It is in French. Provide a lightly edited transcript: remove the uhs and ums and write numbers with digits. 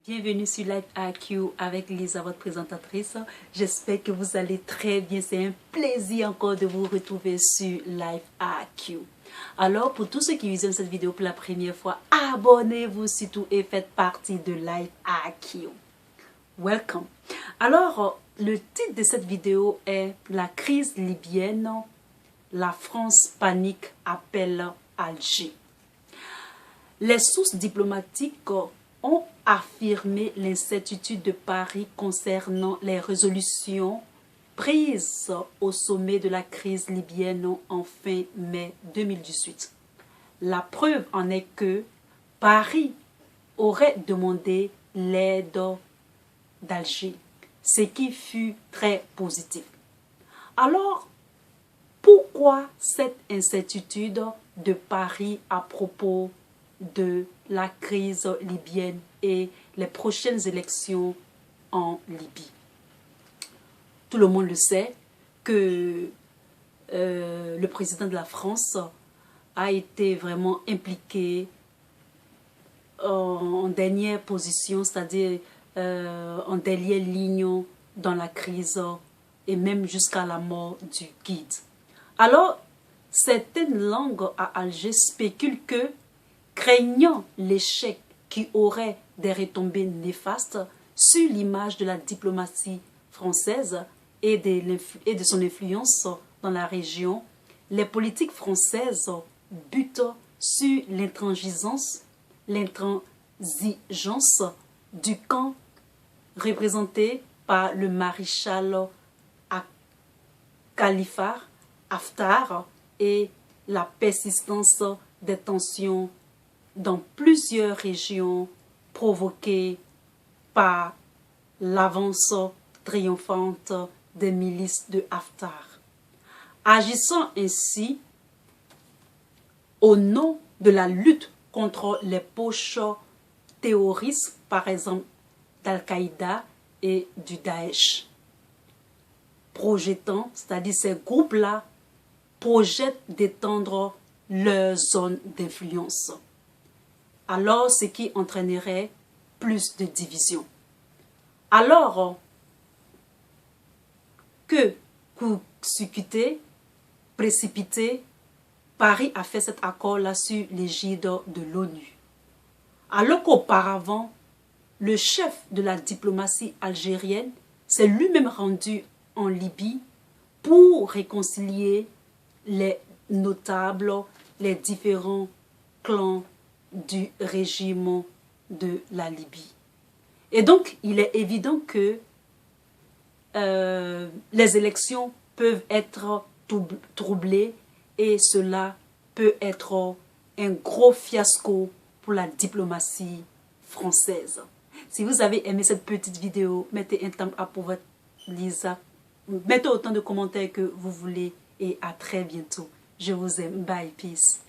Bienvenue sur Life IQ avec Lisa, votre présentatrice. J'espère que vous allez très bien. C'est un plaisir encore de vous retrouver sur Life IQ. Alors, pour tous ceux qui visionnent cette vidéo pour la première fois, abonnez-vous surtout et faites partie de Life IQ. Welcome. Alors, le titre de cette vidéo est « La crise libyenne, la France panique, appelle Alger ». Les sources diplomatiques ont affirmé l'incertitude de Paris concernant les résolutions prises au sommet de la crise libyenne en fin mai 2018. La preuve en est que Paris aurait demandé l'aide d'Alger, ce qui fut très positif. Alors, pourquoi cette incertitude de Paris à propos de la crise libyenne et les prochaines élections en Libye? Tout le monde le sait que le président de la France a été vraiment impliqué en dernière position, c'est-à-dire en dernière ligne dans la crise et même jusqu'à la mort du guide. Alors, certaines langues à Alger spéculent que, craignant l'échec qui aurait des retombées néfastes sur l'image de la diplomatie française et de son influence dans la région, les politiques françaises butent sur l'intransigeance du camp représenté par le maréchal Khalifa Haftar et la persistance des tensions dans plusieurs régions provoquées par l'avance triomphante des milices de Haftar. Agissant ainsi au nom de la lutte contre les poches terroristes, par exemple d'Al-Qaïda et du Daesh, projetant, c'est-à-dire ces groupes-là, projettent d'étendre leur zone d'influence. Alors, ce qui entraînerait plus de division. Alors que, court-circuité, précipité, Paris a fait cet accord-là sur l'égide de l'ONU. Alors qu'auparavant, le chef de la diplomatie algérienne s'est lui-même rendu en Libye pour réconcilier les notables, les différents clans du régime de la Libye. Et donc, il est évident que les élections peuvent être troublées et cela peut être un gros fiasco pour la diplomatie française. Si vous avez aimé cette petite vidéo, mettez un thumbs up pour votre Lisa. Mettez autant de commentaires que vous voulez et à très bientôt. Je vous aime. Bye. Peace.